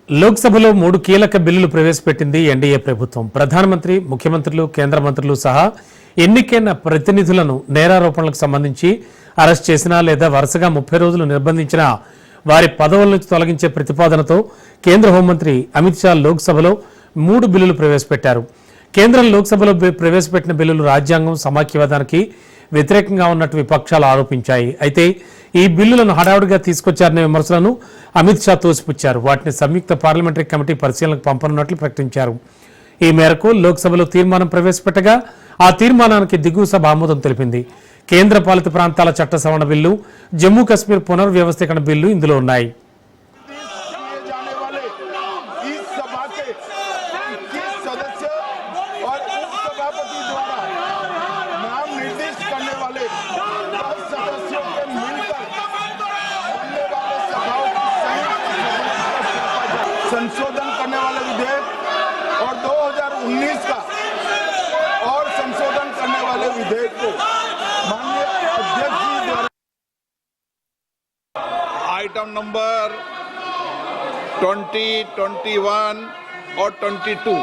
లోక్సభలో 3 కీలక బిల్లులు ప్రవేశపెట్టింది ఎన్డీఏ ప్రభుత్వం. ప్రధానమంత్రి, ముఖ్యమంత్రులు, కేంద్ర మంత్రులు సహా ఎన్నికైన ప్రతినిధులను నేరారోపణలకు సంబంధించి అరెస్ట్ చేసినా లేదా వరుసగా 30 రోజులు నిర్బంధించినా వారి పదవుల నుంచి తొలగించే ప్రతిపాదనతో కేంద్ర హోంమంత్రి అమిత్ షా లోక్సభలో 3 బిల్లులు ప్రవేశపెట్టారు. కేంద్రం లోక్సభలో ప్రవేశపెట్టిన బిల్లులు రాజ్యాంగం, సమాఖ్యవాదానికి వ్యతిరేకంగా ఉన్నట్టు విపక్షాలు ఆరోపించాయి. అయితే ఈ బిల్లులను హడావుడిగా తీసుకొచ్చారనే విమర్శలను అమిత్ షా తోసిపుచ్చారు. వాటిని సంయుక్త పార్లమెంటరీ కమిటీ పరిశీలనకు పంపనున్నట్లు ప్రకటించారు. ఈ మేరకు లోక్సభలో తీర్మానం ప్రవేశపెట్టగా ఆ తీర్మానానికి దిగువ సభ ఆమోదం తెలిపింది. కేంద్ర పాలిత ప్రాంతాల చట్ట సవరణ బిల్లు, జమ్మూ కశ్మీర్ పునర్వ్యవస్థీకరణ బిల్లు ఇందులో ఉన్నాయి. संशोधन करने वाले विधेयक और 2019 का और संशोधन करने वाले विधेयक को माननीय अध्यक्ष जी द्वारा आइटम नंबर 20, 21 और 22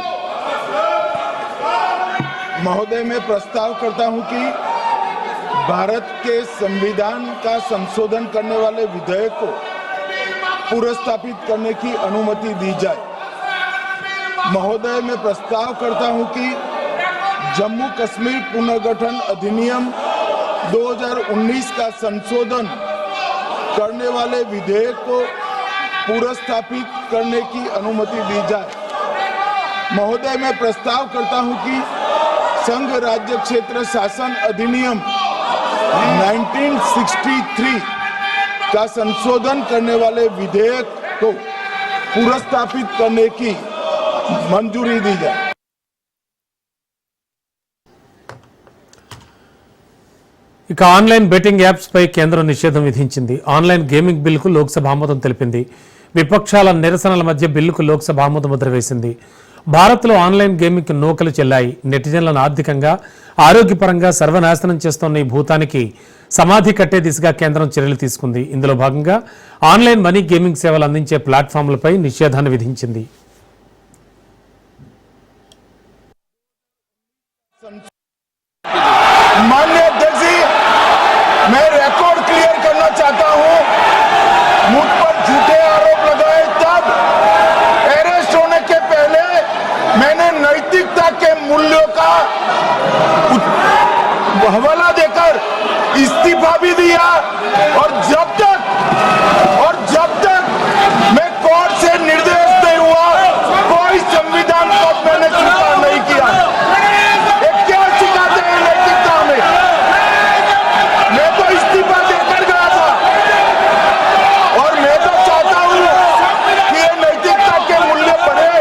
महोदय मैं प्रस्ताव करता हूं कि भारत के संविधान का संशोधन करने वाले विधेयक को पुनर्स्थापित करने की अनुमति दी जाए। महोदय मैं प्रस्ताव करता हूं कि जम्मू कश्मीर पुनर्गठन अधिनियम 2019 का संशोधन करने वाले विधेयक को पुनर्स्थापित करने की अनुमति दी जाए। महोदय मैं प्रस्ताव करता हूं कि संघ राज्य क्षेत्र शासन अधिनियम 1963 का संशोधन करने वाले विधेयक को पुनर्स्थापित करने की मंजूरी दी जाए। ఇక ఆన్లైన్ బెట్టింగ్ యాప్స్ పై కేంద్రం నిషేధం విధించింది. ఆన్లైన్ గేమింగ్ బిల్లుకు లోక్సభ ఆమోదం తెలిపింది. విపక్షాల నిరసనల మధ్య బిల్లుకు లోక్సభ ఆమోద ముద్ర వేసింది. భారత్లో ఆన్లైన్ గేమింగ్ నూకలు చెల్లాయి. నెటిజన్లను ఆర్థికంగా, ఆరోగ్యపరంగా సర్వనాశనం చేస్తున్న ఈ భూతానికి సమాధి కట్టే దిశగా కేంద్రం చర్యలు తీసుకుంది. ఇందులో భాగంగా ఆన్లైన్ మనీ గేమింగ్ సేవలు అందించే ప్లాట్ఫామ్లపై నిషేధాన్ని విధించింది. माननीय अध्यक्ष जी, मैं रिकॉर्ड क्लियर करना चाहता हूं। मुझ पर झूठे आरोप लगाए तब अरेस्ट होने के पहले मैंने नैतिकता के मूल्यों का हवाला देकर इस्तीफा भी दिया और जब तक मैं कोर्ट से निर्देश नहीं हुआ कोई संविधान पद मैंने स्वीकार नहीं किया। क्या सिखाते हैं नैतिकता में? मैं तो इस्तीफा देकर गया था और मैं तो चाहता हूं कि ये नैतिकता के मूल्य बढ़े।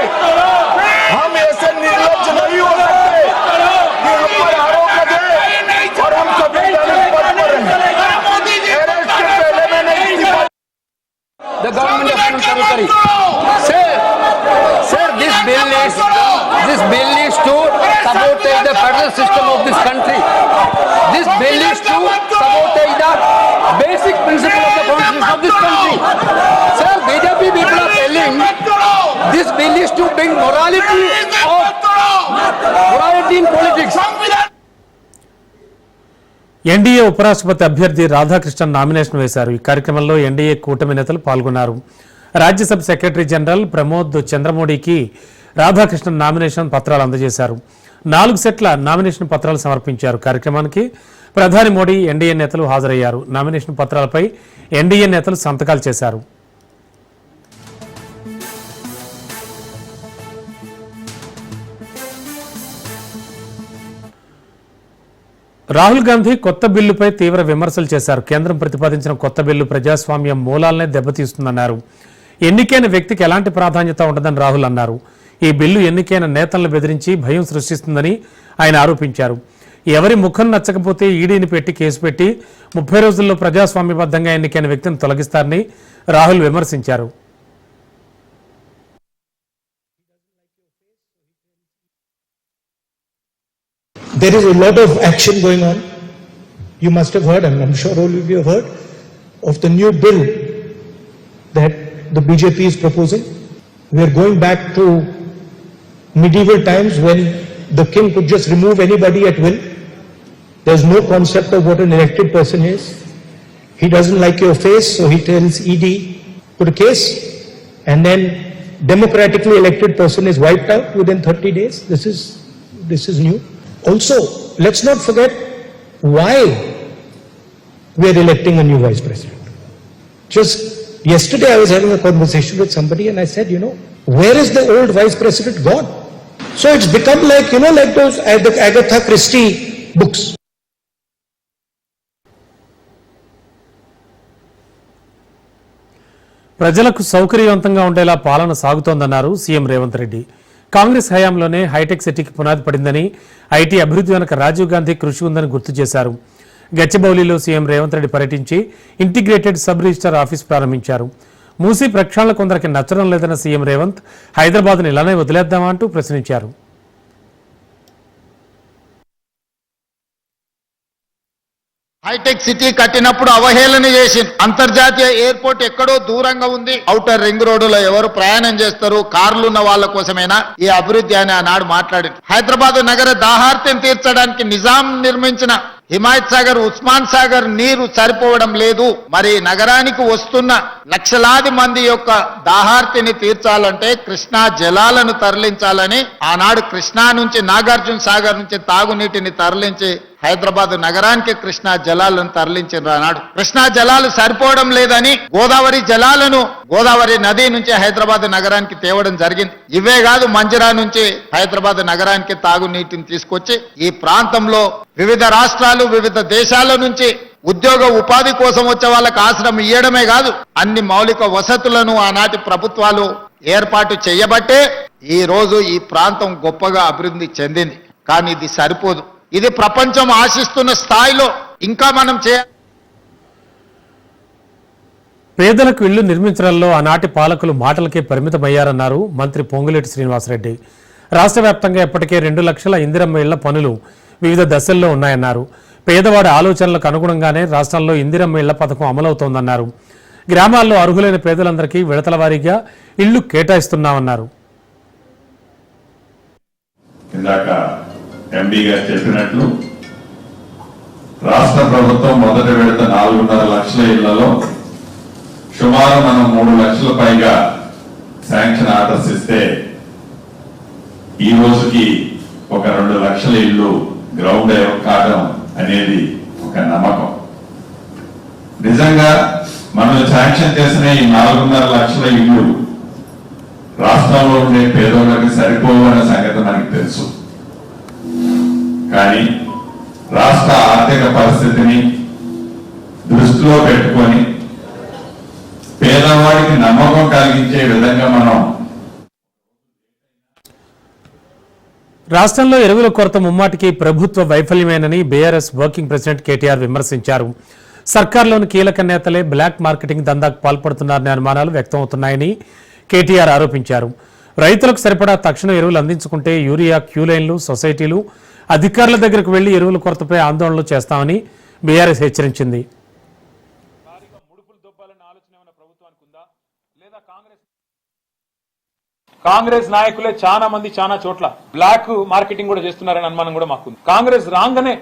हम ऐसे निर्लज्ज नहीं हो सकते कि हम पर आरोप लगे और हम संवैधानिक पद पर रहें। अरेस्ट के पहले मैंने इस्तीफा। The government of Territory. Sir, this bill is to sabotage the federal system of this country. This bill is to sabotage the basic principle of the constitution of this country. Sir, BJP people are telling this bill is to bring morality in politics. NDA ఉపరాష్ట్రపతి అభ్యర్థి Radhakrishnan nomination వేశారు. ఈ కార్యక్రమంలో NDA కూటమి నేతలు పాల్గొన్నారు. Rajya Sabha secretary general Pramod చంద్రమౌళికి Radhakrishnan nomination పత్రాలు అందజేశారు. 4 సెట్ల నామినేషన్ పత్రాలు సమర్పించారు. కార్యక్రమానికి ప్రధాని మోడీ, ఎన్డీఏ నేతలు హాజరయ్యారు. నామినేషన్ పత్రాలపై ఎన్డీఏ నేతలు సంతకాలు చేశారు. రాహుల్ గాంధీ కొత్త బిల్లుపై తీవ్ర విమర్శలు చేశారు. కేంద్రం ప్రతిపాదించిన కొత్త బిల్లు ప్రజాస్వామ్య మూలాలనే దెబ్బతీస్తుందన్నారు. ఎన్నికైన వ్యక్తికి ఎలాంటి ప్రాధాన్యత ఉండదని రాహుల్ అన్నారు. ఈ బిల్లు ఎన్నికైన నేతలను బెదిరించి భయం సృష్టిస్తుందని ఆయన ఆరోపించారు. ఎవరి ముఖం నచ్చకపోతే ఈడీని పెట్టి కేసు పెట్టి 30 రోజుల్లో ప్రజాస్వామ్యబద్ధంగా ఎన్నికైన వ్యక్తిని తొలగిస్తారని రాహుల్ విమర్శించారు. There is a lot of action going on. You must have heard, and I'm sure all of you have heard, of the new bill that the BJP is proposing. We are going back to medieval times when the king could just remove anybody at will. There's no concept of what an elected person is. He doesn't like your face, so he tells ED, put a case, and then democratically elected person is wiped out within 30 days. This is new. Also, let's not forget why we are electing a new vice president. Just yesterday I was having a conversation with somebody and I said, where is the old vice president gone? So it's become like, like those Agatha Christie books. ప్రజలకు సౌకర్యవంతంగా ఉండేలా పాలన సాగుతోందన్నారు CM Revanth Reddy. Congress హయాంలోనే hitech సిటీకి పునాది పడిందని, IT అభివృద్ధి వెనుక రాజీవ్ గాంధీ కృషి ఉందని గుర్తు చేశారు. గచ్చిబౌలిలో సీఎం రేవంత్ రెడ్డి పర్యటించి ఇంటిగ్రేటెడ్ సబ్ రిజిస్టార్ ఆఫీస్ ప్రారంభించారు. మూసీ ప్రక్షాళన కొందరికి నచ్చడం లేదన్న సీఎం రేవంత్ హైదరాబాద్ను ఇలానే వదిలేద్దామా అంటూ ప్రశ్నించారు. హైటెక్ సిటీ కట్టినప్పుడు అవహేళన చేసి అంతర్జాతీయ ఎయిర్పోర్ట్ ఎక్కడో దూరంగా ఉంది, ఔటర్ రింగ్ రోడ్డులో ఎవరు ప్రయాణం చేస్తారు, కార్లు ఉన్న వాళ్ళ కోసమేనా ఈ అభివృద్ధి అని ఆనాడు మాట్లాడింది. హైదరాబాద్ నగర దాహార్తిని తీర్చడానికి నిజాం నిర్మించిన హిమాయత్ సాగర్, ఉస్మాన్ సాగర్ నీరు సరిపోవడం లేదు. మరి నగరానికి వస్తున్న లక్షలాది మంది యొక్క దాహార్తిని తీర్చాలంటే కృష్ణా జలాలను తరలించాలని ఆనాడు కృష్ణా నుంచి నాగార్జున సాగర్ నుంచి తాగునీటిని తరలించి హైదరాబాద్ నగరానికి కృష్ణా జలాలను తరలించిన అన్నాడు. కృష్ణా జలాలు సరిపోవడం లేదని గోదావరి జలాలను గోదావరి నది నుంచి హైదరాబాద్ నగరానికి తేవడం జరిగింది. ఇవే కాదు, మంజిరా నుంచి హైదరాబాద్ నగరానికి తాగునీటిని తీసుకొచ్చి ఈ ప్రాంతంలో వివిధ రాష్ట్రాలు, వివిధ దేశాల నుంచి ఉద్యోగ ఉపాధి కోసం వచ్చే వాళ్ళకి ఆశ్రమం ఇవ్వడమే కాదు, అన్ని మౌలిక వసతులను ఆనాటి ప్రభుత్వాలు ఏర్పాటు చేయబట్టే ఈ రోజు ఈ ప్రాంతం గొప్పగా అభివృద్ధి చెందింది. కానీ ఇది సరిపోదు. ఇది ప్రపంచం ఆశిస్తున్న స్థాయిలో ఇంకా మనం పేదలకు ఇళ్లు నిర్మించడంలో ఆనాటి పాలకులు మాటలకే పరిమితమయ్యారన్నారు మంత్రి పొంగులేటి శ్రీనివాసరెడ్డి. రాష్ట్ర వ్యాప్తంగా ఇప్పటికే 2 లక్షల ఇందిరమ్మ ఇళ్ల పనులు వివిధ దశల్లో ఉన్నాయన్నారు. పేదవాడి ఆలోచనలకు అనుగుణంగానే రాష్ట్రంలో ఇందిరమ్మ ఇళ్ల పథకం అమలవుతోందన్నారు. గ్రామాల్లో అర్హులైన పేదలందరికీ విడతల వారీగా ఇళ్లు కేటాయిస్తున్నామన్నారు. ఎంపీ గారు చెప్పినట్లు రాష్ట్ర ప్రభుత్వం మొదటి విడత 4.5 లక్షల ఇళ్లలో సుమారు మనం 3 లక్షల పైగా శాంక్షన్ ఆర్డర్స్ ఇస్తే ఈ రోజుకి ఒక 2 లక్షల ఇళ్లు గ్రౌండ్ కావడం అనేది ఒక నమ్మకం. నిజంగా మనం శాంక్షన్ చేసిన ఈ 4.5 లక్షల ఇళ్లు రాష్ట్రంలో ఉండే పేదోళ్ళకి సరిపోవన్న సంగతి మనకి తెలుసు. కానీ రాష్ట్ర ఆర్థిక పరిస్థితిని దృష్టిలో పెట్టుకొని పేదవాడికి నమ్మకం కలిగించే విధంగా మనం రాష్ట్రంలో ఎరువుల కొరత ముమ్మాటికి ప్రభుత్వ వైఫల్యమేనని బీఆర్ఎస్ వర్కింగ్ ప్రెసిడెంట్ కేటీఆర్ విమర్శించారు. సర్కార్లోని కీలక నేతలే బ్లాక్ మార్కెటింగ్ దందాకు పాల్పడుతున్నారనే అనుమానాలు వ్యక్తమవుతున్నాయని కేటీఆర్ ఆరోపించారు. రైతులకు సరిపడా తక్షణ ఎరువులు అందించుకుంటే యూరియా క్యూలైన్లు, సొసైటీలు అధికారుల దగ్గరకు వెళ్లి ఎరువుల కొరతపై ఆందోళనలు చేస్తామని బీఆర్ఎస్ హెచ్చరించింది. కాంగ్రెస్ నాయకులే చాలా మంది చాలా చోట్ల బ్లాక్ మార్కెటింగ్ కూడా చేస్తున్నారని అనుమానం కూడా మాకు. కాంగ్రెస్ రాగానే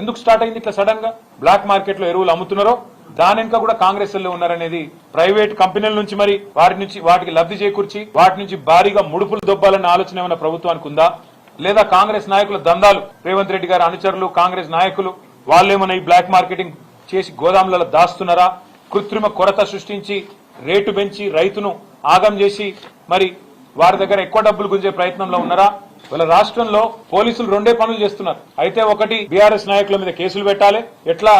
ఎందుకు స్టార్ట్ అయింది ఇట్లా సడన్ గా బ్లాక్ మార్కెట్ లో ఎరువులు అమ్ముతున్నారో దాని వెనుక కూడా కాంగ్రెస్ లో ఉన్నారనేది ప్రైవేట్ కంపెనీల నుంచి మరి వాటికి లబ్ధి చేకూర్చి వాటి నుంచి భారీగా ముడుపులు దొబ్బాలన్న ఆలోచన ఏమైనా ప్రభుత్వానికి ఉందా? లేదా కాంగ్రెస్ నాయకుల దందాలు, రేవంత్ రెడ్డి గారి అనుచరులు, కాంగ్రెస్ నాయకులు వాళ్ళేమన్నా ఈ బ్లాక్ మార్కెటింగ్ చేసి గోదాములలో దాస్తున్నారా? కృత్రిమ కొరత సృష్టించి రేటు పెంచి రైతును ఆగం చేసి మరి వారి దగ్గర ఎక్కువ డబ్బులు గుంజే ప్రయత్నంలో ఉన్నారా? వాళ్ళ రాష్ట్రంలో పోలీసులు 2 పనులు చేస్తున్నారు. అయితే ఒకటి బీఆర్ఎస్ నాయకుల మీద కేసులు పెట్టాలి, ఎట్లా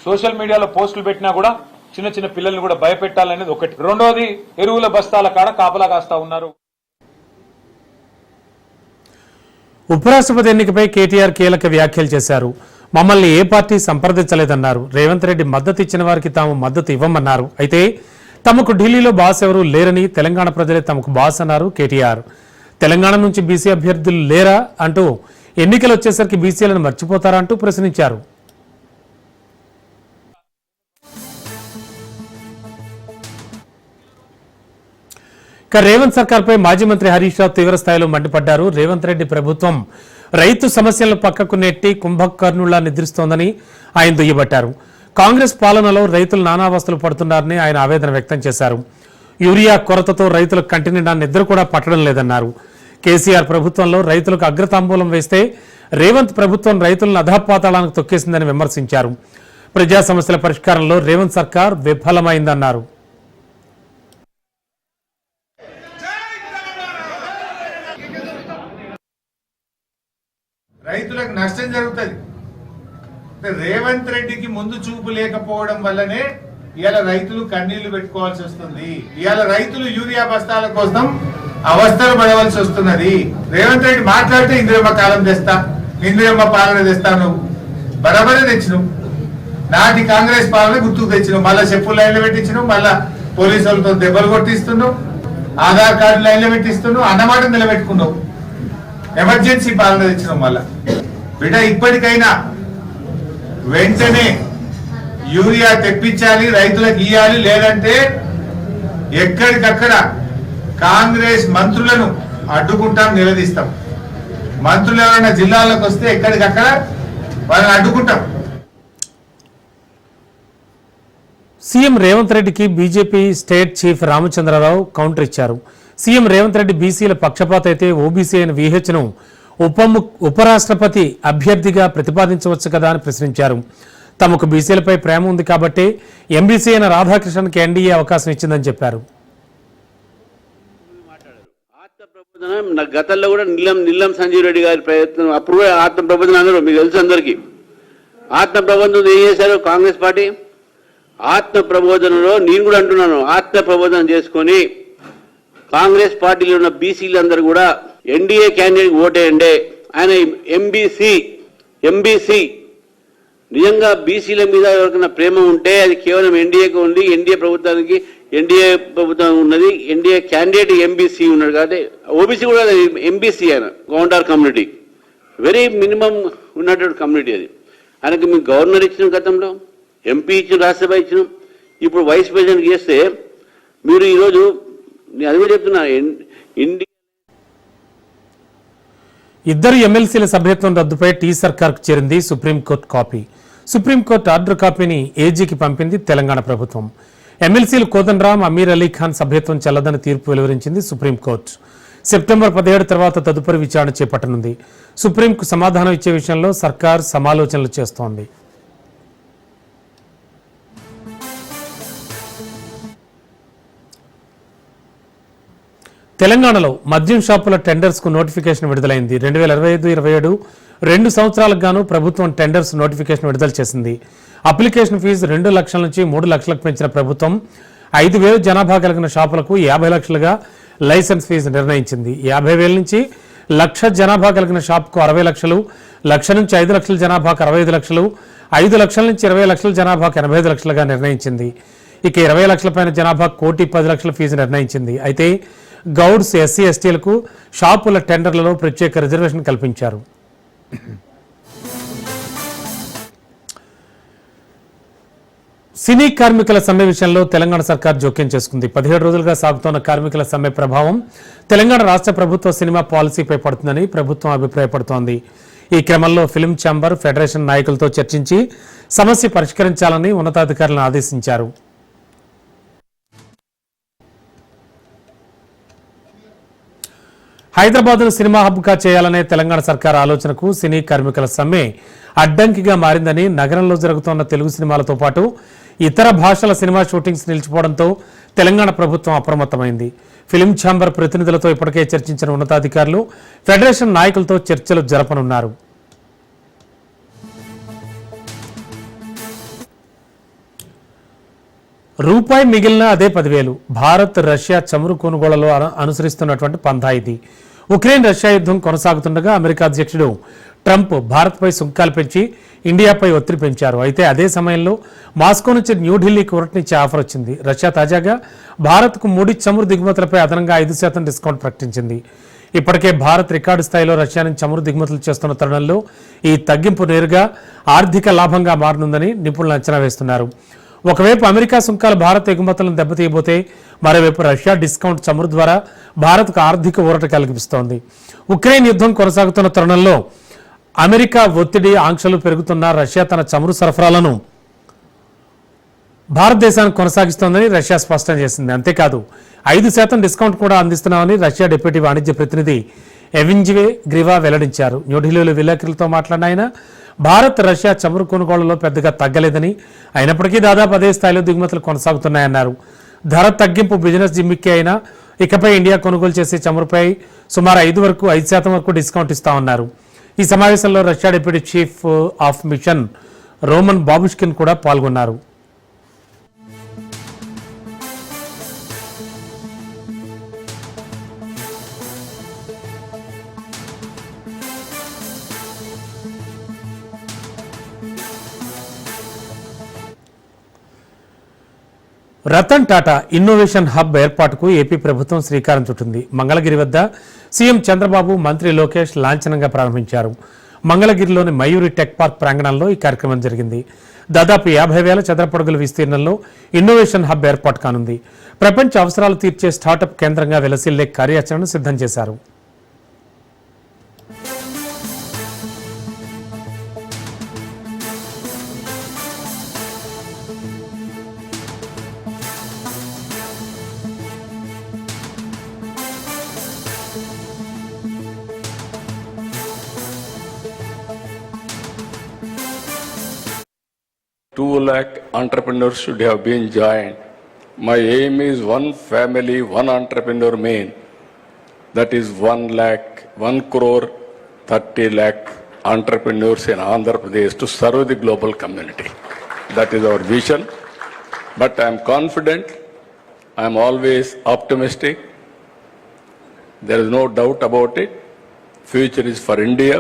సోషల్ మీడియాలో పోస్టులు పెట్టినా కూడా చిన్న చిన్న పిల్లల్ని కూడా భయపెట్టాలనేది ఒకటి. రెండోది ఎరువుల బస్తాల కాడ కాపలా కాస్తా ఉన్నారు. ఉపరాష్ట్రపతి ఎన్నికపై కేటీఆర్ కీలక వ్యాఖ్యలు చేశారు. మమ్మల్ని ఏ పార్టీ సంప్రదించలేదన్నారు. రేవంత్ రెడ్డి మద్దతు ఇచ్చిన వారికి తాము మద్దతు ఇవ్వమన్నారు. అయితే తమకు ఢిల్లీలో బాస్ ఎవరూ లేరని, తెలంగాణ ప్రజలే తమకు బాస్ అన్నారు కేటీఆర్. తెలంగాణ నుంచి బీసీ అభ్యర్థులు లేరా అంటూ ఎన్నికలు వచ్చేసరికి బీసీలను మర్చిపోతారా అంటూ ప్రశ్నించారు. రేవంత్ సర్కార్పై మాజీ మంత్రి హరీష్ రావు తీవ్ర స్థాయిలో మండిపడ్డారు. రేవంత్ రెడ్డి ప్రభుత్వం రైతు సమస్యలను పక్కకు నెట్టి కుంభకర్ణులా నిద్రిస్తోందని ఆయన దుయ్యబట్టారు. కాంగ్రెస్ పాలనలో రైతులు నానావస్థలు పడుతున్నారని ఆయన ఆవేదన వ్యక్తం చేశారు. యూరియా కొరతతో రైతులకు కంటి నిండా నిద్ర కూడా పట్టడం లేదన్నారు. కేసీఆర్ ప్రభుత్వంలో రైతులకు అగ్రతాంబూలం వేస్తే రేవంత్ ప్రభుత్వం రైతులను అధపాతాళానికి తొక్కేసిందని విమర్శించారు. ప్రజా సమస్యల పరిష్కారంలో రేవంత్ సర్కార్ విఫలమైందన్నారు. రైతులకు నష్టం జరుగుతుంది. రేవంత్ రెడ్డికి ముందు చూపు లేకపోవడం వల్లనే ఇవాళ రైతులు కన్నీళ్లు పెట్టుకోవాల్సి వస్తుంది. ఇవాళ రైతులు యూరియా బస్తాల కోసం అవస్థలు పడవలసి వస్తున్నది. రేవంత్ రెడ్డి మాట్లాడితే ఇందిరమ్మ కాలం తెస్తా, ఇందిరమ్మ పాలన తెస్తాను, బరాబరే తెచ్చినావు. నాటి కాంగ్రెస్ పాలన గుర్తుకు తెచ్చినావు. మళ్ళా చెప్పులు లైన్లో పెట్టించినావు, మళ్ళా పోలీసులతో దెబ్బలు కొట్టిస్తున్నావు, ఆధార్ కార్డు లైన్లో పెట్టిస్తున్నావు, అన్నమాట నిలబెట్టుకున్నావు. ఎమర్జెన్సీ పాలన తెచ్చినాం. మళ్ళా బిడ్డ ఇప్పటికైనా వెంటనే యూరియా తెప్పించాలి, రైతులకు ఇయ్యాలి. లేదంటే ఎక్కడికక్కడ కాంగ్రెస్ మంత్రులను అడ్డుకుంటాం, నిలదీస్తాం. మంత్రులు ఎవరైనా జిల్లాలకు వస్తే ఎక్కడికక్కడ వాళ్ళని అడ్డుకుంటాం. సీఎం రేవంత్ రెడ్డికి BJP state chief Ramchander Rao counter ఇచ్చారు. సీఎం రేవంత్ రెడ్డి బీసీల పక్షపాత అయితే ఓబీసీ అయిన వీహెచ్ను ఉపరాష్ట్రపతి అభ్యర్థిగా ప్రతిపాదించవచ్చు కదా అని ప్రశ్నించారు. తమకు బీసీలపై ప్రేమ ఉంది కాబట్టి ఎంబీసీ అయిన రాధాకృష్ణన్కి ఎన్డీఏ అవకాశం ఇచ్చిందని చెప్పారు. గతంలో కూడా నిల్లం సంజీవ్ రెడ్డి గారి ప్రయత్నం, అప్పుడు కూడా ఆత్మ ప్రబోధన అన్నారు. మీకు తెలుసు అందరికీ. ఆత్మ ప్రబోధన ఏం చేశారు కాంగ్రెస్ పార్టీ? ఆత్మ ప్రబోధనలో నేను కూడా అంటున్నాను, ఆత్మ ప్రబోధన చేసుకొని కాంగ్రెస్ పార్టీలో ఉన్న బీసీలందరూ కూడా ఎన్డీఏ క్యాండిడేట్ ఓటేయండి. ఆయన ఎంబీసీ నిజంగా బీసీల మీద ఎవరికైనా ప్రేమ ఉంటే అది కేవలం ఎన్డీఏకి ఉంది. ఎన్డీఏ ప్రభుత్వం ఉన్నది. ఎన్డీఏ క్యాండిడేట్ ఎంబీసీ ఉన్నాడు కాబట్టి ఓబీసీ కూడా ఎంబీసీ ఆయన గౌండార్ కమ్యూనిటీ, వెరీ మినిమం ఉన్నటువంటి కమ్యూనిటీ అది. ఆయనకి మేము గవర్నర్ ఇచ్చిన, గతంలో ఎంపీ ఇచ్చిన, రాజ్యసభ ఇచ్చినాం, ఇప్పుడు వైస్ ప్రెసిడెంట్ చేస్తే మీరు ఈరోజు నేను అది కూడా చెప్తున్నా. ఇద్దరు ఎమ్మెల్సీల సభ్యత్వం రద్దుపై టీ సర్కార్కు చేరింది సుప్రీంకోర్టు కాపీ. సుప్రీంకోర్టు ఆర్డర్ కాపీని ఏజీకి పంపింది తెలంగాణ ప్రభుత్వం. ఎమ్మెల్సీలు కోదండరాం, అమీర్ అలీ ఖాన్ సభ్యత్వం చెల్లదని తీర్పు వెలువరించింది సుప్రీంకోర్టు. సెప్టెంబర్ 17 తర్వాత తదుపరి విచారణ చేపట్టనుంది. సుప్రీంకు సమాధానం ఇచ్చే విషయంలో సర్కార్ సమాలోచనలు చేస్తోంది. తెలంగాణలో మద్యం షాపుల టెండర్స్కు నోటిఫికేషన్ విడుదలైంది. 2025-27 2 సంవత్సరాలకు గాను ప్రభుత్వం టెండర్స్ నోటిఫికేషన్ విడుదల చేసింది. అప్లికేషన్ ఫీజు 2 లక్షల నుంచి 3 లక్షలకు పెంచిన ప్రభుత్వం 5,000 జనాభా కలిగిన షాపులకు 50 లక్షలుగా లైసెన్స్ ఫీజు నిర్ణయించింది. 50,000 నుంచి 1,00,000 జనాభా కలిగిన షాపుకు 60 లక్షలు, 1,00,000 నుంచి 5 లక్షల జనాభాకు 65 లక్షలు, 5 లక్షల నుంచి 20 లక్షల జనాభాకు 85 లక్షలుగా నిర్ణయించింది. ఇక 20 లక్షల పైన జనాభా 1,10,00,000 ఫీజు నిర్ణయించింది. అయితే గౌడ్స్, ఎస్సీ, ఎస్టీలకు షాపుల టెండర్లలో ప్రత్యేక రిజర్వేషన్ కల్పించారు. సినీ కార్మికుల సమ్మె విషయంలో తెలంగాణ సర్కార్ జోక్యం చేసుకుంది. 17 రోజులుగా సాగుతున్న కార్మికుల సమ్మె ప్రభావం తెలంగాణ రాష్ట్ర ప్రభుత్వ సినిమా పాలసీపై పడుతుందని ప్రభుత్వం అభిప్రాయపడుతోంది. ఈ క్రమంలో ఫిల్మ్ ఛాంబర్, ఫెడరేషన్ నాయకులతో చర్చించి సమస్య పరిష్కరించాలని ఉన్నతాధికారులను ఆదేశించారు. హైదరాబాద్ను సినిమా హబ్గా చేయాలనే తెలంగాణ సర్కార్ ఆలోచనకు సినీ కార్మికుల సమ్మె అడ్డంకిగా మారిందని, నగరంలో జరుగుతున్న తెలుగు సినిమాలతో పాటు ఇతర భాషల సినిమా షూటింగ్స్ నిలిచిపోవడంతో తెలంగాణ ప్రభుత్వం అప్రమత్తమైంది. ఫిల్మ్ ఛాంబర్ ప్రతినిధులతో ఇప్పటికే చర్చించిన ఉన్నతాధికారులు ఫెడరేషన్ నాయకులతో చర్చలు జరపనున్నారు. రూపాయి మిగిలిన అదే 10,000. భారత్, రష్యా చమురు కొనుగోళ్లలో అనుసరిస్తున్నటువంటి పంథా ఇది. ఉక్రెయిన్ రష్యా యుద్ధం కొనసాగుతుండగా అమెరికా అధ్యక్షుడు ట్రంప్ భారత్పై సుంకాలు పెంచి ఇండియాపై ఒత్తిడి పెంచారు. అయితే అదే సమయంలో మాస్కో నుంచి న్యూఢిల్లీకి ఉరటనిచ్చే ఆఫర్ వచ్చింది. రష్యా తాజాగా భారత్కు ముడి చమురు దిగుమతులపై అదనంగా 5% డిస్కౌంట్ ప్రకటించింది. ఇప్పటికే భారత్ రికార్డు స్థాయిలో రష్యా నుంచి చమురు దిగుమతులు చేస్తున్న తరుణంలో ఈ తగ్గింపు నేరుగా ఆర్థిక లాభంగా మారనుందని నిపుణులు అంచనా వేస్తున్నారు. ఒకవైపు అమెరికా సుంకాలు భారత్ ఎగుమతులను దెబ్బతీయబోతే మరోవైపు రష్యా డిస్కౌంట్ చమురు ద్వారా భారత్కు ఆర్థిక ఊరట కల్పిస్తోంది. ఉక్రెయిన్ యుద్ధం కొనసాగుతున్న తరుణంలో అమెరికా ఒత్తిడి, ఆంక్షలు పెరుగుతున్న రష్యా తన చమురు సరఫరాలను భారతదేశానికి కొనసాగిస్తోందని రష్యా స్పష్టం చేసింది. అంతేకాదు 5% డిస్కౌంట్ కూడా అందిస్తున్నామని రష్యా డిప్యూటీ వాణిజ్య ప్రతినిధి ఎవింజివే గ్రివా వెల్లడించారు. న్యూఢిల్లీలో విలేకరులతో మాట్లాడిన ఆయన భారత్ రష్యా చమురు కొనుగోళ్లలో పెద్దగా తగ్గలేదని, అయినప్పటికీ దాదాపు అదే స్థాయిలో దిగుమతులు కొనసాగుతున్నాయన్నారు. ధర తగ్గింపు బిజినెస్ జిమ్మిక్కి అయినా ఇకపై ఇండియా కొనుగోలు చేసే చమురుపై సుమారు 5% వరకు డిస్కౌంట్ ఇస్తామన్నారు. ఈ సమావేశంలో Russia deputy chief of mission Roman Babushkin కూడా పాల్గొన్నారు. రతన్ టాటా ఇన్నోవేషన్ హబ్ ఏర్పాటుకు ఏపీ ప్రభుత్వం శ్రీకారం చుట్టింది. మంగళగిరి వద్ద సీఎం చంద్రబాబు, మంత్రి లోకేష్ లాంఛనంగా ప్రారంభించారు. మంగళగిరిలోని మయూరి టెక్ పార్క్ ప్రాంగణంలో ఈ కార్యక్రమం జరిగింది. దాదాపు 50,000 చదరపడుగుల విస్తీర్ణంలో ఇన్నోవేషన్ హబ్ ఏర్పాటు కానుంది. ప్రపంచ అవసరాలు తీర్చే స్టార్టప్ కేంద్రంగా వెలసిల్లే కార్యాచరణను సిద్ధం చేశారు. Two lakh entrepreneurs should have been joined. My aim is one family, one entrepreneur main. That is 1 crore 30 lakh entrepreneurs in Andhra Pradesh to serve the global community. That is our vision. But I am confident, I am always optimistic. There is no doubt about it. Future is for India.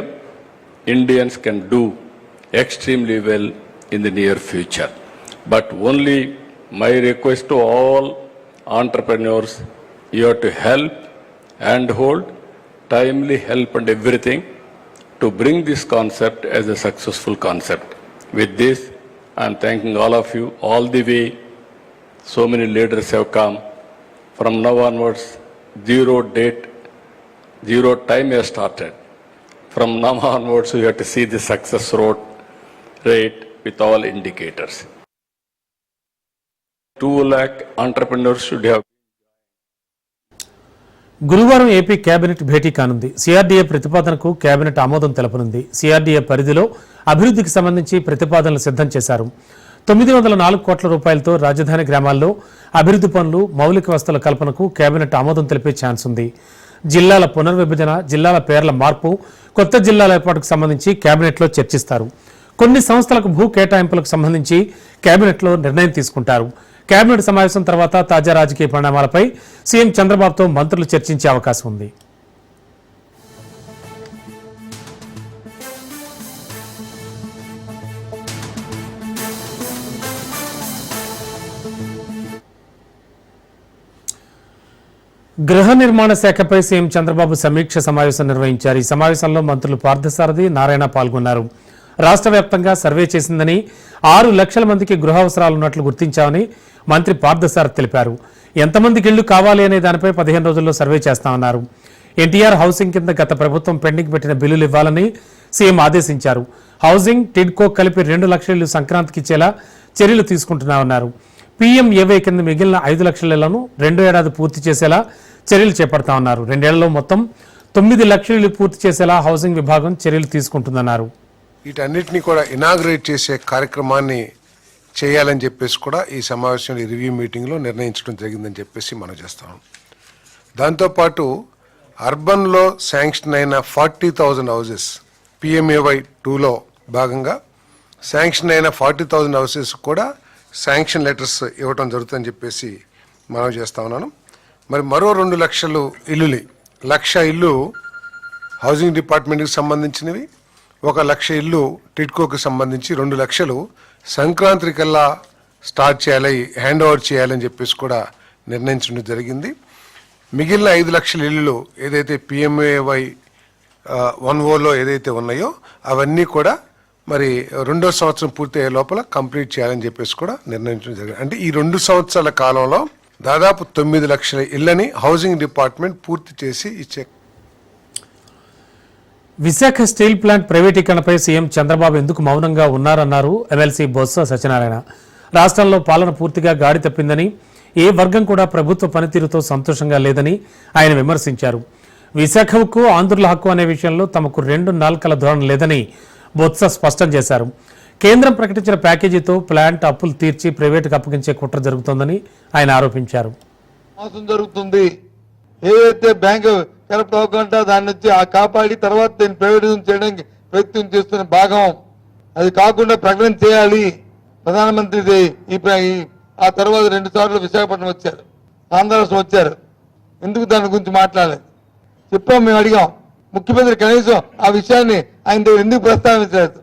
Indians can do extremely well in the near future. But only my request to all entrepreneurs, you have to help and hold, timely help and everything to bring this concept as a successful concept. With this, I am thanking all of you all the way. So many leaders have come. From now onwards, zero date, zero time has started. From now onwards, we have to see the success rate with all indicators. 2 lakh entrepreneurs should have. గురువారం AP cabinet భేటీ కానుంది. CRDA ప్రతిపాదనకు cabinet ఆమోదం తెలపనుంది. CRDA పరిధిలో అభివృద్ధికి సంబంధించి ప్రతిపాదనలు సిద్ధం చేశారు. 904 కోట్ల రూపాయలతో రాజధాని గ్రామాల్లో అభివృద్ధి పనులు, మౌలిక వసతుల కల్పనకు కేబినెట్ ఆమోదం తెలిపే ఛాన్స్ ఉంది. జిల్లాల పునర్విభజన, జిల్లాల పేర్ల మార్పు, కొత్త జిల్లాల ఏర్పాటుకు సంబంధించి కేబినెట్లో చర్చిస్తారు. కొన్ని సంస్థలకు భూ కేటాయింపులకు సంబంధించి కేబినెట్లో నిర్ణయం తీసుకుంటారు. కేబినెట్ సమావేశం తర్వాత తాజా రాజకీయ పరిణామాలపై సీఎం చంద్రబాబుతో మంత్రులు చర్చించే అవకాశం ఉంది. గృహ నిర్మాణ శాఖపై సీఎం చంద్రబాబు సమీక్ష సమావేశం నిర్వహించారు. ఈ సమావేశంలో మంత్రులు పార్థసారథి, నారాయణ పాల్గొన్నారు. రాష్ట్ర వ్యాప్తంగా సర్వే చేసిందని 6 లక్షల మందికి గృహ అవసరాలున్నట్లు గుర్తించామని మంత్రి పార్థసారథి తెలిపారు. ఎంతమందికి ఇళ్లు కావాలి అనే దానిపై 15 రోజుల్లో సర్వే చేస్తామన్నారు. ఎన్టీఆర్ హౌసింగ్ కింద గత ప్రభుత్వం పెండింగ్ పెట్టిన బిల్లులు ఇవ్వాలని సీఎం ఆదేశించారు. హౌసింగ్, టిడ్కో కలిపి 2 లక్షల ఇళ్లు సంక్రాంతికి ఇచ్చేలా చర్యలు తీసుకుంటున్నామన్నారు. పీఎంఏవై కింద మిగిలిన 5 లక్షల ఇళ్లను 2 ఏడాది పూర్తి చేసేలా చర్యలు చేపడతామన్నారు. 2 ఏళ్లలో మొత్తం 9 లక్షల ఇళ్లు పూర్తి చేసేలా హౌసింగ్ విభాగం చర్యలు తీసుకుంటుందన్నారు. వీటన్నిటిని కూడా ఇనాగ్రేట్ చేసే కార్యక్రమాన్ని చేయాలని చెప్పేసి కూడా ఈ సమావేశంలో రివ్యూ మీటింగ్లో నిర్ణయించడం జరిగిందని చెప్పేసి మనం చేస్తాం. దాంతోపాటు అర్బన్లో శాంక్షన్ అయిన 40,000 హౌసెస్ పిఎంఏవై 2లో భాగంగా శాంక్షన్ అయిన 40,000 హౌసెస్ కూడా శాంక్షన్ లెటర్స్ ఇవ్వడం జరుగుతుందని చెప్పేసి మనం చేస్తా ఉన్నాను. మరి మరో 2 లక్షలు ఇల్లుని, 1,00,000 ఇల్లు హౌసింగ్ డిపార్ట్మెంట్కి సంబంధించినవి, 1 లక్ష ఇల్లు టిడ్కోకి సంబంధించి 2 లక్షలు సంక్రాంతికల్లా స్టార్ట్ చేయాలి, హ్యాండ్ ఓవర్ చేయాలని చెప్పేసి కూడా నిర్ణయించడం జరిగింది. మిగిలిన 5 లక్షల ఇల్లు ఏదైతే పిఎంఏవై 1ఓలో ఏదైతే ఉన్నాయో అవన్నీ కూడా మరి 2వ సంవత్సరం పూర్తి అయ్యే లోపల కంప్లీట్ చేయాలని చెప్పేసి కూడా నిర్ణయించడం జరిగింది. అంటే ఈ 2 సంవత్సరాల కాలంలో దాదాపు 9 లక్షల ఇళ్లని హౌసింగ్ డిపార్ట్మెంట్ పూర్తి చేసి ఇచ్చే. విశాఖ స్టీల్ ప్లాంట్ ప్రైవేటీకరణపై సీఎం చంద్రబాబు ఎందుకు మౌనంగా ఉన్నారన్నారు ఎమ్మెల్సీ బొత్స సత్యనారాయణ. రాష్ట్రంలో పాలన పూర్తిగా గాడి తప్పిందని, ఏ వర్గం కూడా ప్రభుత్వ పనితీరుతో సంతోషంగా లేదని ఆయన విమర్శించారు. విశాఖకు ఆంధ్రుల హక్కు అనే విషయంలో తమకు 2 నాల్కల ధోరణి లేదని బొత్స స్పష్టం చేశారు. కేంద్రం ప్రకటించిన ప్యాకేజీతో ప్లాంట్ అప్పులు తీర్చి ప్రైవేటుకు అప్పగించే కుట్ర జరుగుతోందని ఆయన ఆరోపించారు. మోసం జరుగుతుంది. ఏదైతే బ్యాంకు కరప్ట్ అవ్వకుండా దాని నుంచి కాపాడి తర్వాత దీన్ని ప్రైవేటైజేషన్ చేయడానికి ప్రయత్నం చేస్తున్న భాగం. అది కాకుండా ప్రకటన చేయాలి. ప్రధానమంత్రి ఆ తర్వాత 2 సార్లు విశాఖపట్నం వచ్చారు, ఆంధ్ర రాష్ట్రం వచ్చారు. ఎందుకు దాని గురించి మాట్లాడలేదు? చెప్పాం, మేము అడిగాం. ముఖ్యమంత్రి కనీసం ఆ విషయాన్ని ఆయన దగ్గర ఎందుకు ప్రస్తావించలేదు?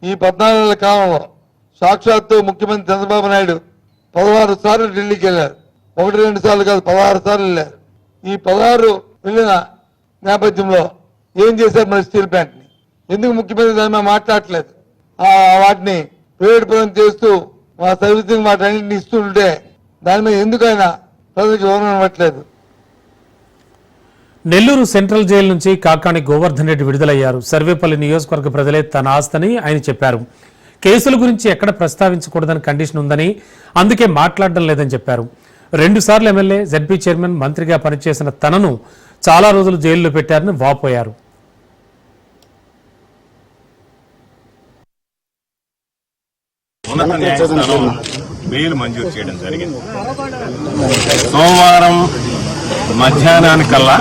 ఈ 14 నెలల కాలంలో సాక్షాత్తు ముఖ్యమంత్రి చంద్రబాబు నాయుడు 16 సార్లు ఢిల్లీకి వెళ్ళారు. 1-2 సార్లు కాదు, 16 సార్లు వెళ్ళారు. ఈ 16 వెళ్ళిన నేపథ్యంలో ఏం చేశారు? మరి స్టీల్ ప్లాంట్ ని ఎందుకు ముఖ్యమంత్రి దాని మీద మాట్లాడట్లేదు? వాటిని ప్రైవేట్ పరం చేస్తూ మా సర్వీసింగ్ వాటన్నింటినీ ఇస్తుంటే దాని మీద ఎందుకు ఆయన ప్రజలకు వివరణ ఇవ్వట్లేదు? నెల్లూరు సెంట్రల్ జైలు నుంచి కాకాణి గోవర్ధన్ రెడ్డి విడుదలయ్యారు. సర్వేపల్లి నియోజకవర్గ ప్రజలే తన ఆస్తని ఆయన చెప్పారు. కేసుల గురించి ఎక్కడ ప్రస్తావించకూడదని కండిషన్ ఉందని, అందుకే మాట్లాడడం లేదని చెప్పారు. 2 సార్లు ఎమ్మెల్యే, జెడ్పీ చైర్మన్, మంత్రిగా పనిచేసిన తనను చాలా రోజులు జైల్లో పెట్టారని వాపోయారు. ఉన్నత న్యాయస్థానం బెయిల్ మంజూరు చేయడం జరిగింది. సోమవారం మధ్యాహ్నానికల్లా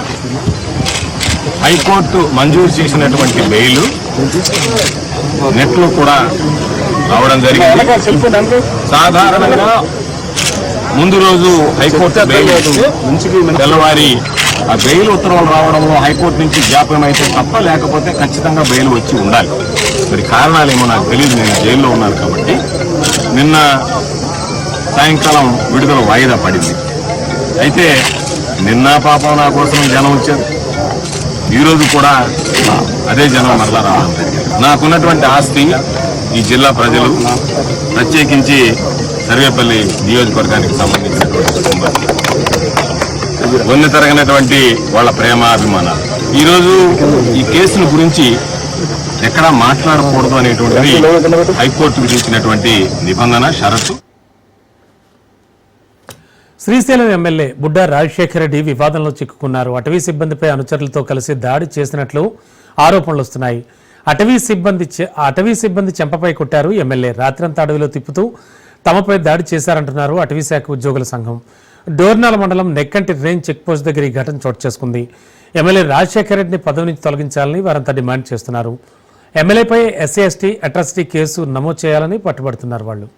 హైకోర్టు మంజూరు చేసినటువంటి బెయిల్ నెట్లో కూడా రావడం జరిగింది. సాధారణంగా ముందు రోజు హైకోర్టు బెయిల్ తెల్లవారి ఆ బెయిల్ ఉత్తర్వులు రావడంలో హైకోర్టు నుంచి జాప్యం అయితే తప్ప, లేకపోతే ఖచ్చితంగా బెయిల్ వచ్చి ఉండాలి. మరి కారణాలేమో నాకు తెలియదు, నేను జైల్లో ఉన్నాను కాబట్టి. నిన్న సాయంకాలం విడుదల వాయిదా పడింది. అయితే నిన్న పాపం నా కోసం జనం వచ్చారు, ఈరోజు కూడా అదే జనం మరలా రావడం జరిగింది. నాకున్నటువంటి ఆస్తి ఈ జిల్లా ప్రజలు, ప్రత్యేకించి సర్వేపల్లి నియోజకవర్గానికి సంబంధించినటువంటి కుటుంబాలు, వన్నె తరగనటువంటి వాళ్ళ ప్రేమ అభిమానాలు. ఈరోజు ఈ కేసుల గురించి ఎక్కడా మాట్లాడకూడదు అనేటువంటిది హైకోర్టు విధించినటువంటి నిబంధన, షరతు. శ్రీశైలం ఎమ్మెల్యే బుడ్డా రాజశేఖర రెడ్డి వివాదంలో చిక్కుకున్నారు. అటవీ సిబ్బందిపై అనుచరులతో కలిసి దాడి చేసినట్లు ఆరోపణలు వస్తున్నాయి. అటవీ సిబ్బంది చెంపపై కొట్టారు ఎమ్మెల్యే. రాత్రంతా అడవిలో తిప్పుతూ తమపై దాడి చేశారంటున్నారు అటవీ శాఖ ఉద్యోగుల సంఘం. డోర్నాల మండలం నెక్కంటి రేంజ్ చెక్పోస్ట్ దగ్గర ఈ ఘటన చోటు చేసుకుంది. ఎమ్మెల్యే రాజశేఖర రెడ్డిని పదవి నుంచి తొలగించాలని వారంతా డిమాండ్ చేస్తున్నారు. ఎమ్మెల్యేపై ఎస్సీ/ఎస్టీ అట్రాసిటీ కేసు నమోదు చేయాలని పట్టుబడుతున్నారు వాళ్ళు.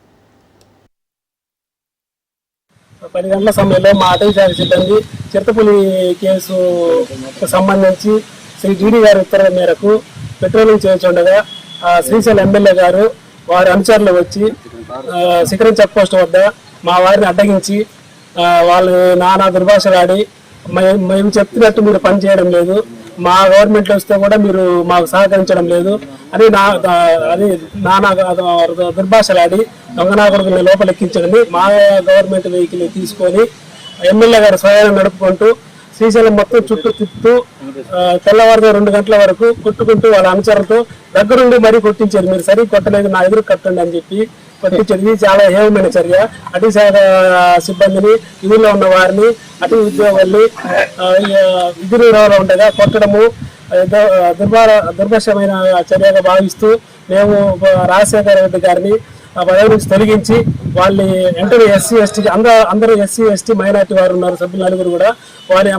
10 గంటల సమయంలో మా అటవీ శాఖ సిబ్బంది చిరుతపులి కేసు సంబంధించి శ్రీ జీడీ గారి ఉత్తర్వుల మేరకు పెట్రోలింగ్ చేస్తుండగా శ్రీశైలం ఎమ్మెల్యే గారు వారి అనుచరులు వచ్చి శిఖరం చెక్ పోస్ట్ వద్ద మా వారిని అడ్డగించి వాళ్ళు నానా దుర్భాషలాడి, మేము చెప్పినట్టు మీరు పని చేయడం లేదు, మా గవర్నమెంట్లో వస్తే కూడా మీరు మాకు సహకరించడం లేదు అని నానా దుర్భాషలాడి దొంగనా కొడుకుని లోపలెక్కించడని మా గవర్నమెంట్ వెహికల్ తీసుకొని ఎమ్మెల్యే గారు స్వయాన్ని నడుపుకుంటూ శ్రీశైలం మొత్తం చుట్టూ తిప్పుతూ తెల్లవారుగా 2 గంటల వరకు కొట్టుకుంటూ వాళ్ళ అనుచరులతో దగ్గరుండి మరీ కొట్టించారు. మీరు సరిగ్గా కొట్టలేదు, నా ఎదురు కట్టండి అని చెప్పి కొట్టించేది చాలా హేయమైన చర్య. అటవీ శాఖ సిబ్బందిని, విధుల్లో ఉన్న వారిని, అటవీ ఉద్యోగుల్ని విధి నిర్వహణలో ఉండగా కొట్టడము దుర్భాషమైన చర్యగా భావిస్తూ మేము రాజశేఖర రెడ్డి గారిని పదవి నుంచి తొలగించి వాళ్ళని వెంటనే ఎస్సీ/ఎస్టీ అందరూ ఎస్సీ/ఎస్టీ మైనార్టీ వారు ఉన్నారు, సభ్యులు 9 కూడా వారి.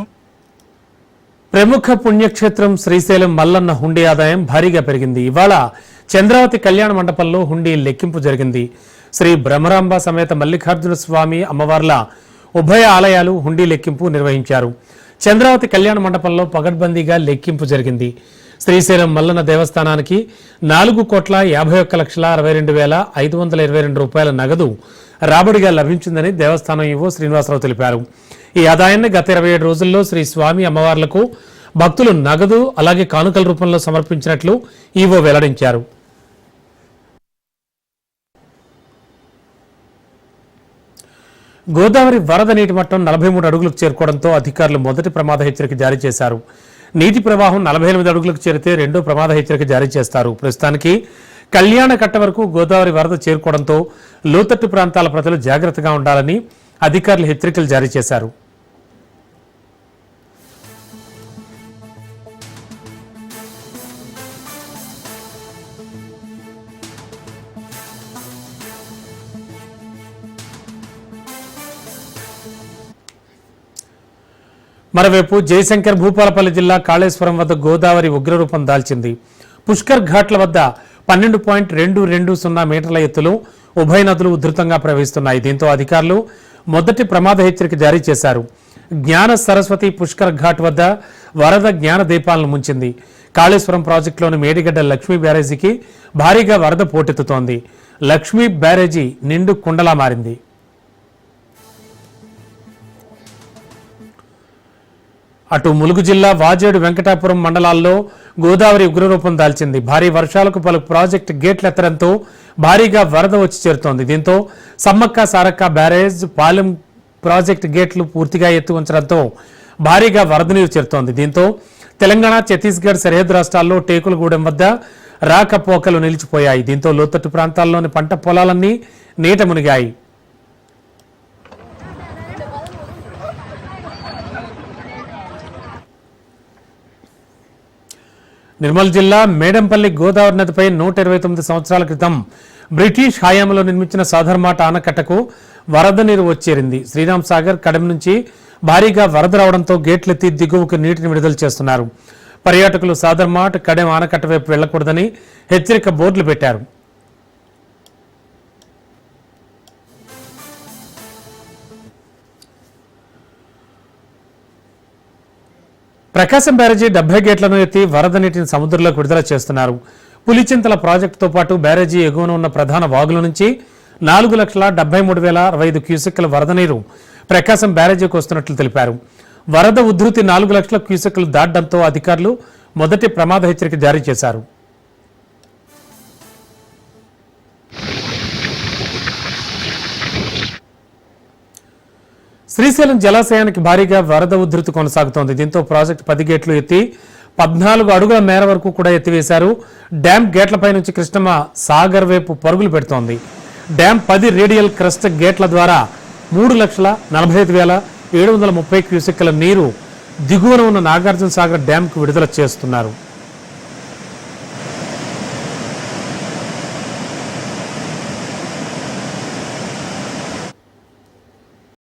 ప్రముఖ పుణ్యక్షేత్రం శ్రీశైలం మల్లన్న హుండీ ఆదాయం భారీగా పెరిగింది. ఇవాళ చంద్రావతి కళ్యాణ మండపంలో హుండీ లెక్కింపు జరిగింది. శ్రీ బ్రహ్మరాంబ సమేత మల్లికార్జున స్వామి అమ్మవార్ల ఉభయ ఆలయాలు హుండీ లెక్కింపు నిర్వహించారు. చంద్రావతి కళ్యాణ మండపంలో పగడ్బందీగా లెక్కింపు జరిగింది. శ్రీశైలం మల్లన్న దేవస్థానానికి 4,51,62,522 రూపాయల నగదు రాబడిగా లభించిందని దేవస్థానం ఈవో శ్రీనివాసరావు తెలిపారు. ఈ ఆదాయాన్ని గత 27 రోజుల్లో శ్రీ స్వామి అమ్మవార్లకు భక్తులు నగదు అలాగే కానుకల రూపంలో సమర్పించినట్లు ఈవో వెల్లడించారు. గోదావరి వరద నీటి మట్టం 43 అడుగులకు చేరుకోవడంతో అధికారులు మొదటి ప్రమాద హెచ్చరిక జారీ చేశారు. నీటి ప్రవాహం 48 అడుగులకు చేరితే రెండో ప్రమాద హెచ్చరిక జారీ చేస్తారు. ప్రస్తుతానికి కళ్యాణ కట్ట వరకు గోదావరి వరద చేరుకోవడంతో లోతట్టు ప్రాంతాల ప్రజలు జాగ్రత్తగా ఉండాలని అధికారులు హెచ్చరికలు జారీ చేశారు. మరోవైపు జయశంకర్ భూపాలపల్లి జిల్లా కాళేశ్వరం వద్ద గోదావరి ఉగ్రరూపం దాల్చింది. పుష్కర్ ఘాట్ల వద్ద 12.220 మీటర్ల ఎత్తులో ఉభయ నదులు ఉధృతంగా ప్రవహిస్తున్నాయి. దీంతో అధికారులు మొదటి ప్రమాద హెచ్చరిక జారీ చేశారు. జ్ఞాన సరస్వతి పుష్కర్ ఘాట్ వద్ద వరద జ్ఞాన దీపాలను ముంచింది. కాళేశ్వరం ప్రాజెక్టులోని మేడిగడ్డ లక్ష్మీ బ్యారేజీకి భారీగా వరద పోటెత్తుతోంది. లక్ష్మీ బ్యారేజీ నిండు కుండలా మారింది. అటు ములుగు జిల్లా వాజేడు వెంకటాపురం మండలాల్లో గోదావరి ఉగ్రరూపం దాల్చింది. భారీ వర్షాలకు పలు ప్రాజెక్టు గేట్లు ఎత్తడంతో భారీగా వరద వచ్చి చేరుతోంది. దీంతో సమ్మక్క సారక్క బ్యారేజ్, పాలెం ప్రాజెక్టు గేట్లు పూర్తిగా ఎత్తి ఉంచడంతో భారీగా వరద నీరు చేరుతోంది. దీంతో తెలంగాణ, ఛత్తీస్గఢ్ సరిహద్దు రాష్ట్రాల్లో టేకులగూడెం వద్ద రాకపోకలు నిలిచిపోయాయి. దీంతో లోతట్టు ప్రాంతాల్లోని పంట పొలాలన్నీ నీట మునిగాయి. నిర్మల్ జిల్లా మేడంపల్లి గోదావరి నదిపై 129 సంవత్సరాల క్రితం బ్రిటిష్ హయాంలో నిర్మించిన సాధర్మాట ఆనకట్టకు వరద నీరు వచ్చేరింది. శ్రీరామ్ సాగర్ కడెం నుంచి భారీగా వరద రావడంతో గేట్లెత్తి దిగువకు నీటిని విడుదల చేస్తున్నారు. పర్యాటకులు సాధర్మాట్, కడెం ఆనకట్ట వైపు వెళ్లకూడదని హెచ్చరిక బోర్డులు పెట్టారు. ప్రకాశం బ్యారేజీ 70 గేట్లను ఎత్తి వరద నీటిని సముద్రంలోకి విడుదల చేస్తున్నారు. పులిచింతల ప్రాజెక్టుతో పాటు బ్యారేజీ ఎగువన ఉన్న ప్రధాన వాగుల నుంచి 4,73,065 క్యూసెక్కుల వరద నీరు ప్రకాశం బ్యారేజీకి వస్తున్నట్లు తెలిపారు. వరద ఉధృతి 4 లక్షల క్యూసెక్కులు దాటడంతో అధికారులు మొదటి ప్రమాద హెచ్చరిక జారీ చేశారు. శ్రీశైలం జలాశయానికి భారీగా వరద ఉధృతి కొనసాగుతోంది. దీంతో ప్రాజెక్టు 10 గేట్లు ఎత్తి 14 అడుగుల మేర వరకు కూడా ఎత్తివేశారు. డ్యాం గేట్లపై నుంచి కృష్ణమ్మ సాగర్ వైపు పరుగులు పెడుతోంది. డ్యాం 10 రేడియల్ క్రస్ట్ గేట్ల ద్వారా 3,45,730 క్యూసెక్కుల నీరు దిగువన ఉన్న నాగార్జున సాగర్ డ్యాంకు విడుదల చేస్తున్నారు.